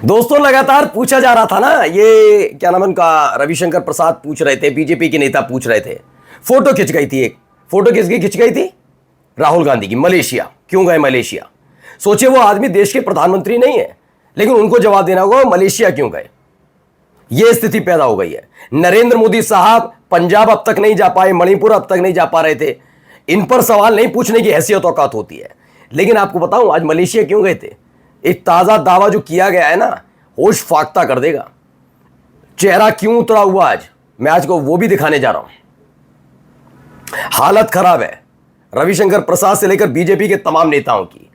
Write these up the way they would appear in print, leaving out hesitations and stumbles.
दोस्तों लगातार पूछा जा रहा था ना, ये क्या नाम है उनका, रविशंकर प्रसाद पूछ रहे थे, बीजेपी के नेता पूछ रहे थे। फोटो खिंच गई थी, एक फोटो किसकी खिंच गई थी? राहुल गांधी की। मलेशिया क्यों गए? मलेशिया। सोचिए, वो आदमी देश के प्रधानमंत्री नहीं है, लेकिन उनको जवाब देना होगा मलेशिया क्यों गए। यह स्थिति पैदा हो गई है। नरेंद्र मोदी साहब पंजाब अब तक नहीं जा पाए, मणिपुर अब तक नहीं जा पा रहे थे। इन पर सवाल नहीं पूछने की हैसियत औकात होती है। लेकिन आपको बताऊं आज मलेशिया क्यों गए थे। एक ताजा दावा जो किया गया है ना, होश फाख्ता कर देगा। चेहरा क्यों उतरा हुआ आज, मैं आज को वो भी दिखाने जा रहा हूं। हालत खराब है रविशंकर प्रसाद से लेकर बीजेपी के तमाम नेताओं की,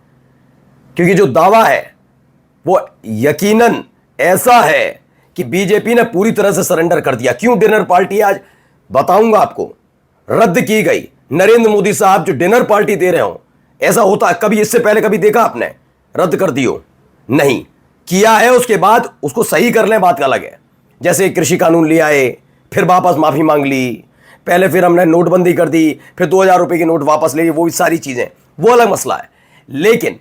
क्योंकि जो दावा है वो यकीनन ऐसा है कि बीजेपी ने पूरी तरह से सरेंडर कर दिया। क्यों डिनर पार्टी आज बताऊंगा आपको, रद्द की गई। नरेंद्र मोदी साहब जो डिनर पार्टी दे रहे हो, ऐसा होता है कभी? इससे पहले कभी देखा आपने? रद्द कर दियो? नहीं किया है। उसके बाद उसको सही कर लें, बात का अलग है। जैसे कृषि कानून ले आए, फिर वापस माफी मांग ली, पहले फिर हमने नोटबंदी कर दी, फिर 2000 रुपए की नोट वापस ले ली, वो सारी चीजें वो अलग मसला है। लेकिन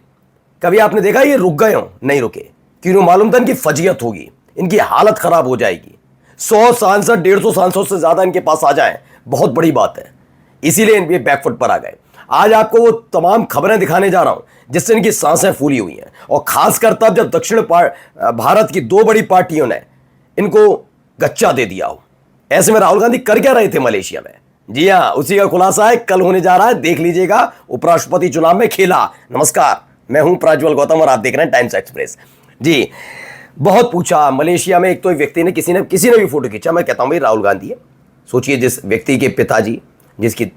कभी आपने देखा ये रुक गए हो? नहीं रुके। क्यों? मालूम था इनकी फजीयत होगी, इनकी हालत खराब हो जाएगी। 100 सांसद 150 सांसद से ज्यादा इनके पास आ जाएं, बहुत बड़ी बात है। इसीलिए इनके बैकफुट पर आ गए। आज आपको वो तमाम खबरें दिखाने जा रहा हूं जिससे इनकी सांसें फूली हुई हैं, और खासकर तब जब दक्षिण भारत की दो बड़ी पार्टियों ने इनको गच्चा दे दिया हो। ऐसे में राहुल गांधी कर क्या रहे थे मलेशिया में? जी हां, उसी का खुलासा है, कल होने जा रहा है, देख लीजिएगा। उपराष्ट्रपति चुनाव में खेला। नमस्कार, मैं हूं प्रज्वल गौतम और आप देख रहे हैं टाइम्स एक्सप्रेस। जी, बहुत पूछा मलेशिया में। एक तो एक व्यक्ति ने किसी ने भी फोटो खींचा। मैं कहता हूं भाई राहुल गांधी है। सोचिए, जिस व्यक्ति के पिताजी, जिसकी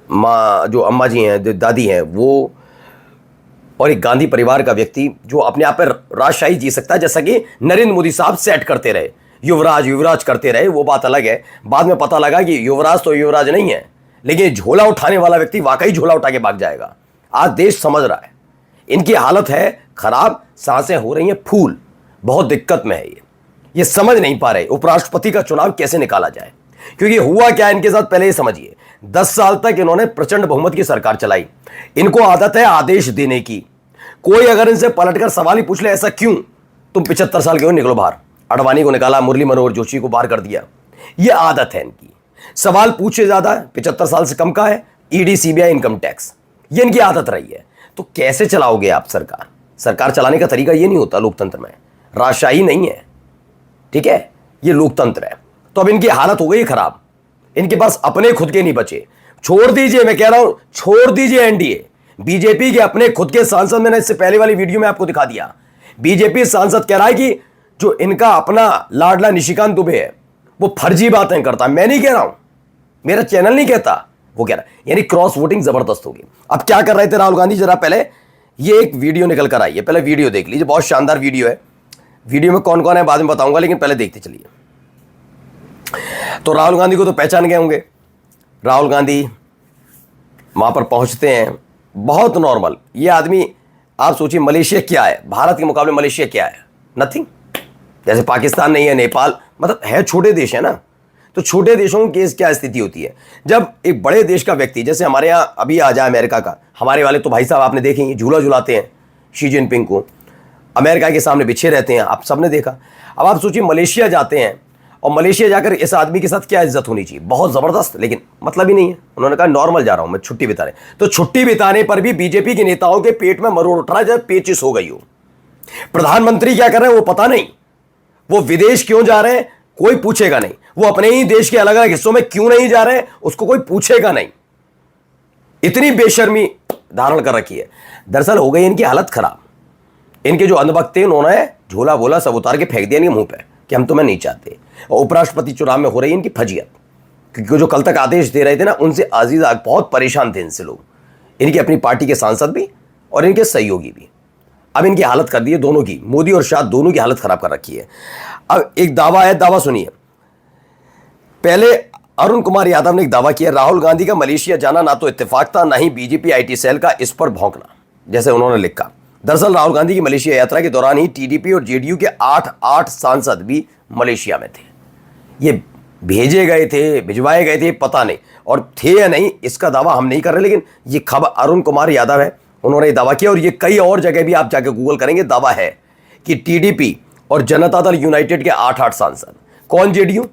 माँ, जो अम्मा जी हैं, जो दादी हैं, वो, और एक गांधी परिवार का व्यक्ति जो अपने आप पर राजशाही जी सकता है, जैसा कि नरेंद्र मोदी साहब सेट करते रहे, युवराज करते रहे, वो बात अलग है। बाद में पता लगा कि युवराज तो युवराज नहीं है, लेकिन झोला उठाने वाला व्यक्ति वाकई झोला उठा के भाग जाएगा। आज देश समझ रहा है, इनकी हालत है खराब, सांसें हो रही हैं फूल, बहुत दिक्कत में है ये समझ नहीं पा रहे उपराष्ट्रपति का चुनाव कैसे निकाला जाए। क्योंकि हुआ क्या इनके साथ, पहले ही समझिए। 10 साल तक इन्होंने प्रचंड बहुमत की सरकार चलाई। इनको आदत है आदेश देने की। कोई अगर इनसे पलटकर सवाल ही पूछ ले, ऐसा क्यों, तुम 75 साल के हो, निकलो बाहर। अडवाणी को निकाला, मुरली मनोहर जोशी को बाहर कर दिया। यह आदत है इनकी। सवाल पूछे ज्यादा, 75 साल से कम का है, ईडी, सीबीआई, इनकम टैक्स, ये इनकी आदत रही है। तो कैसे चलाओगे आप सरकार? सरकार चलाने का तरीका यह नहीं होता लोकतंत्र में। राजशाही नहीं है, ठीक है, ये लोकतंत्र है। तो अब इनकी हालत हो गई खराब। इनके पास अपने खुद के नहीं बचे। छोड़ दीजिए, मैं कह रहा हूं, छोड़ दीजिए एनडीए। बीजेपी के अपने खुद के सांसद, मैंने इससे पहले वाली वीडियो में आपको दिखा दिया। बीजेपी सांसद कह रहा है कि जो इनका अपना लाडला निशिकांत दुबे है, वो फर्जी बातें करता है। मैं नहीं कह रहा हूं, मेरा चैनल नहीं कहता, वो कह रहा है। यानी क्रॉस वोटिंग जबरदस्त होगी। अब क्या कर रहे थे राहुल गांधी, जरा पहले ये एक वीडियो निकल कर आई है, पहले वीडियो देख लीजिए। बहुत शानदार वीडियो है। वीडियो में कौन कौन है बाद में बताऊंगा, लेकिन पहले देखते चलिए। तो राहुल गांधी को तो पहचान गए होंगे। राहुल गांधी वहां पर पहुंचते हैं, बहुत नॉर्मल। ये आदमी, आप सोचिए मलेशिया क्या है, भारत के मुकाबले मलेशिया क्या है? नथिंग। जैसे पाकिस्तान नहीं है, नेपाल, मतलब है छोटे देश है ना। तो छोटे देशों की क्या स्थिति होती है जब एक बड़े देश का व्यक्ति, जैसे हमारे यहाँ अभी आ जाए अमेरिका का, हमारे वाले तो भाई साहब आपने देखे झूला झुलाते हैं शी जिनपिंग को, अमेरिका के सामने बिछे रहते हैं, आप सबने देखा। अब आप सोचिए मलेशिया जाते हैं, और मलेशिया जाकर इस आदमी के साथ क्या इज्जत होनी चाहिए, बहुत जबरदस्त। लेकिन मतलब ही नहीं है। उन्होंने कहा नॉर्मल जा रहा हूं मैं छुट्टी बिताने। तो छुट्टी बिताने पर भी बीजेपी के नेताओं के पेट में मरोड़ उठ रहा है जब पेचिश हो गई हो। प्रधानमंत्री क्या कर रहे हैं वो पता नहीं, वो विदेश क्यों जा रहे हैं कोई पूछेगा नहीं, वो अपने ही देश के अलग अलग हिस्सों में क्यों नहीं जा रहे हैं उसको कोई पूछेगा नहीं। इतनी बेशर्मी धारण कर रखी है। दरअसल हो गई इनकी हालत खराब। इनके जो अंधभक्त थे, उन्होंने झोला बोला सब उतार के फेंक दिया इनके मुंह पे कि हम तुम्हें नहीं चाहते। और उपराष्ट्रपति चुनाव में हो रही है इनकी फजियत, क्योंकि जो कल तक आदेश दे रहे थे ना, उनसे अजीज बहुत परेशान थे इनसे लोग, इनकी अपनी पार्टी के सांसद भी और इनके सहयोगी भी। अब इनकी हालत कर दी है दोनों की, मोदी और शाह दोनों की हालत खराब कर रखी है। अब एक दावा है, दावा सुनिए। पहले अरुण कुमार यादव ने एक दावा किया, राहुल गांधी का मलेशिया जाना ना तो इत्तेफाक था, ना ही बीजेपी आईटी सेल का इस पर भौंकना, जैसे उन्होंने लिखा। दरअसल राहुल गांधी की मलेशिया यात्रा के दौरान ही टीडीपी और जेडीयू के 8 सांसद भी मलेशिया में थे। ये भेजे गए थे, भिजवाए गए थे, पता नहीं, और थे या नहीं इसका दावा हम नहीं कर रहे, लेकिन ये खबर अरुण कुमार यादव है, उन्होंने दावा किया। और ये कई और जगह भी आप जाके गूगल करेंगे, दावा है कि टीडीपी और जनता दल यूनाइटेड के 8 सांसद। कौन जेडीयू?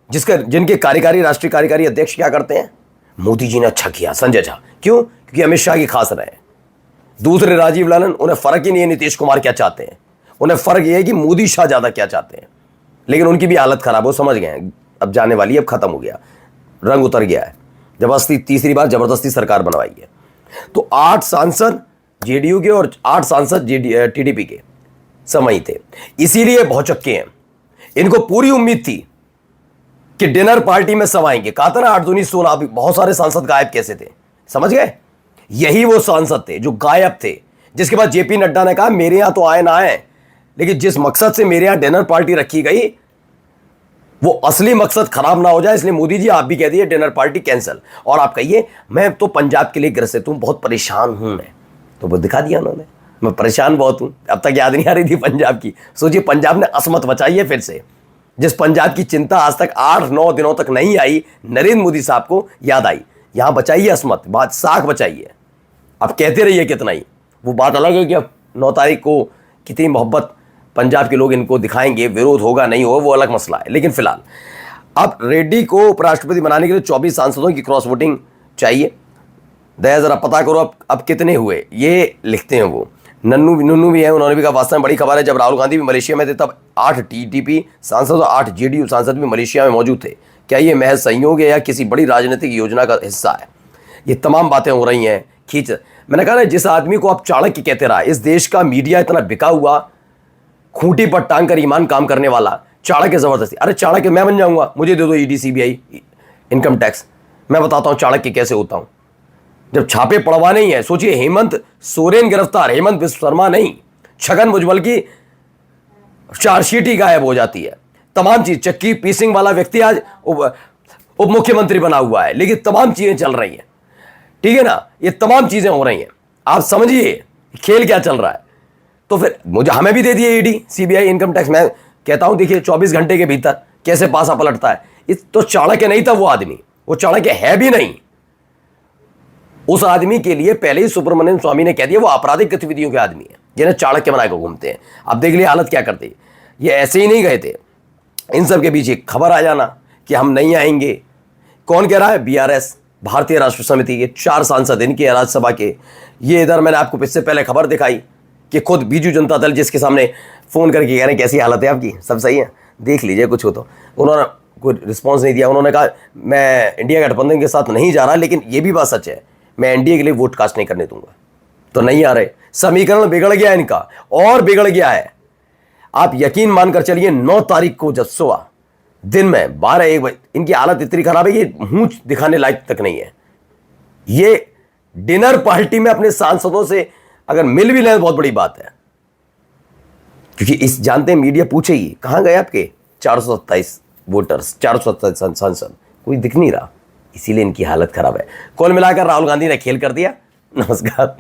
जिनके कार्यकारी राष्ट्रीय कार्यकारी अध्यक्ष क्या करते हैं? मोदी जी ने अच्छा किया, संजय झा। क्यों? क्योंकि अमित शाह की खास रहे। दूसरे राजीव लालन, उन्हें फर्क ही नहीं है नीतीश कुमार क्या चाहते हैं, उन्हें फर्क यह है कि मोदी शाह ज्यादा क्या चाहते हैं। लेकिन उनकी भी हालत खराब हो, समझ गए अब जाने वाली, अब खत्म हो गया, रंग उतर गया है। जबरदस्ती तीसरी बार जबरदस्ती सरकार बनवाई है। तो 8 सांसद जेडीयू के और 8 सांसद टीडीपी के समय थे, इसीलिए भौचक्के हैं। इनको पूरी उम्मीद थी कि डिनर पार्टी में सब आएंगे। कहा था ना 8 दूनी 16, बहुत सारे सांसद गायब कैसे थे, समझ गए? यही वो सांसद थे जो गायब थे, जिसके बाद जेपी नड्डा ने कहा मेरे यहां तो आए ना आए, लेकिन जिस मकसद से मेरे यहां डिनर पार्टी रखी गई वो असली मकसद खराब ना हो जाए, इसलिए मोदी जी आप भी कह दिए डिनर पार्टी कैंसिल। और आप कहिए मैं तो पंजाब के लिए ग्रसित हूं, बहुत परेशान हूं मैं, तो वो दिखा दिया उन्होंने, मैं परेशान बहुत हूं। अब तक याद नहीं आ रही थी पंजाब की। सोचिए पंजाब ने असमत बचाई है फिर से। जिस पंजाब की चिंता आज तक 8-9 दिनों तक नहीं आई, नरेंद्र मोदी साहब को याद आई, यहां बचाइए असमत, बात साख बचाइए। अब कहते रहिए कितना ही, वो बात अलग है कि अब 9 तारीख को कितनी मोहब्बत पंजाब के लोग इनको दिखाएंगे, विरोध होगा नहीं होगा वो अलग मसला है। लेकिन फिलहाल अब रेड्डी को उपराष्ट्रपति बनाने के लिए 24 सांसदों की क्रॉस वोटिंग चाहिए। दया जरा पता करो अब कितने हुए, ये लिखते हैं वो। नन्नू भी है, उन्होंने भी कहा वास्तव में बड़ी खबर है, जब राहुल गांधी भी मलेशिया में थे तब 8 टीडीपी सांसद और 8 जेडीयू सांसद भी मलेशिया में मौजूद थे। क्या ये महज संयोग है या किसी बड़ी राजनीतिक योजना का हिस्सा है? ये तमाम बातें हो रही हैं खींच। मैंने कहा ना, जिस आदमी को आप चाणक्य कहते रहा, इस देश का मीडिया इतना बिका हुआ, खूंटी पर टांग कर ईमान काम करने वाला चाणक्य जबरदस्ती। अरे चाणक्य मैं बन जाऊंगा, मुझे दे दो ईडी सीबीआई इनकम टैक्स, मैं बताता हूं चाणक्य कैसे होता हूं। जब छापे पड़वाने ही है, सोचिए हेमंत सोरेन गिरफ्तार, हेमंत विश्व शर्मा नहीं, छगन भुजबल की चार्जशीट ही गायब हो जाती है। तमाम चीज, चक्की पीसिंग वाला व्यक्ति आज उप मुख्यमंत्री बना हुआ है, लेकिन तमाम चीजें चल रही हैं, ठीक है ना, ये तमाम चीजें हो रही हैं। आप समझिए खेल क्या चल रहा है। तो फिर मुझे हमें भी दे दिए ईडी सीबीआई इनकम टैक्स। मैं कहता हूं देखिए 24 घंटे के भीतर कैसे पासा पलटता है। इस तो चाणक्य नहीं था वो आदमी, वो चाणक्य है भी नहीं। उस आदमी के लिए पहले ही सुब्रमण्यम स्वामी ने कह दिया वो आपराधिक गतिविधियों के आदमी है, जिन्हें चाणक्य बनाकर घूमते हैं। अब देख लिया हालत क्या करते हैं। ये ऐसे ही नहीं गए थे, इन सब के बीच एक खबर आ जाना कि हम नहीं आएंगे। कौन कह रहा है? बीआरएस, भारतीय राष्ट्र समिति के 4 सांसद इनके राज्यसभा के। ये इधर मैंने आपको इससे पहले खबर दिखाई कि खुद बीजू जनता दल, जिसके सामने फोन करके कह रहे हैं कैसी हालत है आपकी, सब सही है, देख लीजिए कुछ हो तो। उन्होंने कोई रिस्पॉन्स नहीं दिया। उन्होंने कहा मैं इंडिया गठबंधन के साथ नहीं जा रहा, लेकिन ये भी बात सच है मैं एनडीए के लिए वोट कास्ट नहीं करने दूंगा। तो नहीं आ रहे, समीकरण बिगड़ गया इनका, और बिगड़ गया है। आप यकीन मानकर चलिए 9 तारीख को जब सुबह दिन में 12-1 बजे इनकी हालत इतनी खराब है कि मुंह दिखाने लायक तक नहीं है। ये डिनर पार्टी में अपने सांसदों से अगर मिल भी लें बहुत बड़ी बात है, क्योंकि इस जानते हैं मीडिया पूछे ही कहां गए आपके 427 वोटर्स, 427 सांसद, कोई दिख नहीं रहा, इसीलिए इनकी हालत खराब है। कुल मिलाकर राहुल गांधी ने खेल कर दिया। नमस्कार।